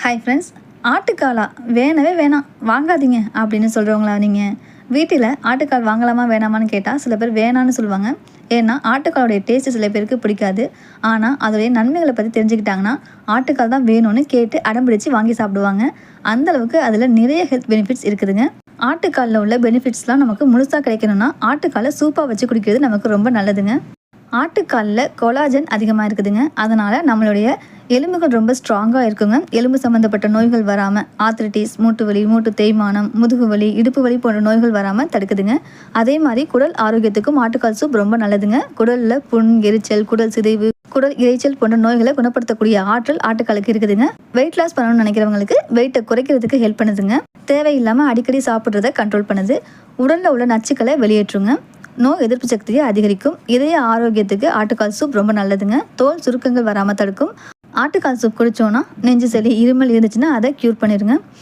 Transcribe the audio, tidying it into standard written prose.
Hi friends, ஆட்டுக்காலா வேணவே வேணாம் வாங்காதீங்க அப்படின்னு சொல்கிறவங்களா நீங்கள்? வீட்டில் ஆட்டுக்கால் வாங்கலாமா வேணாமான்னு கேட்டால் சில பேர் வேணான்னு சொல்லுவாங்க. ஏன்னா ஆட்டுக்காலோடைய டேஸ்ட்டு சில பேருக்கு பிடிக்காது. ஆனால் அதோடைய நன்மைகளை பற்றி தெரிஞ்சுக்கிட்டாங்கன்னா ஆட்டுக்கால் தான் வேணும்னு கேட்டு அடம்பிடிச்சு வாங்கி சாப்பிடுவாங்க. அந்தளவுக்கு அதில் நிறைய ஹெல்த் பெனிஃபிட்ஸ் இருக்குதுங்க. ஆட்டுக்காலில் உள்ள பெனிஃபிட்ஸ்லாம் நமக்கு முழுசாக கிடைக்கணும்னா ஆட்டுக்காலை சூப்பாக வச்சு குடிக்கிறது நமக்கு ரொம்ப நல்லதுங்க. ஆட்டுக்காலில் கொலாஜன் அதிகமாக இருக்குதுங்க. அதனால் நம்மளுடைய எலும்புகள் ரொம்ப ஸ்ட்ராங்காக இருக்குங்க. எலும்பு சம்மந்தப்பட்ட நோய்கள் வராமல், ஆர்த்ரைட்டிஸ், மூட்டு வலி, மூட்டு தேய்மானம், முதுகு வலி, இடுப்பு வலி போன்ற நோய்கள் வராமல் தடுக்குதுங்க. அதே மாதிரி குடல் ஆரோக்கியத்துக்கும் ஆட்டுக்கால் சூப் ரொம்ப நல்லதுங்க. குடலில் புண், எரிச்சல், குடல் சிதைவு, குடல் இறைச்சல் போன்ற நோய்களை குணப்படுத்தக்கூடிய ஆற்றல் ஆட்டுக்காலுக்கு இருக்குதுங்க. வெயிட் லாஸ் பண்ணணும்னு நினைக்கிறவங்களுக்கு வெயிட்டை குறைக்கிறதுக்கு ஹெல்ப் பண்ணுதுங்க. தேவையில்லாமல் அடிக்கடி சாப்பிட்றத கண்ட்ரோல் பண்ணுது. உடலில் உள்ள நச்சுக்களை வெளியேற்றுங்க. நோய் எதிர்ப்பு சக்தியை அதிகரிக்கும். இதய ஆரோக்கியத்துக்கு ஆட்டுக்கால் சூப் ரொம்ப நல்லதுங்க. தோல் சுருக்கங்கள் வராமல் தடுக்கும். ஆட்டுக்கால் சூப் குடித்தோன்னா நெஞ்சு சளி, இருமல் இருந்துச்சுன்னா அதை க்யூர் பண்ணிடுங்க.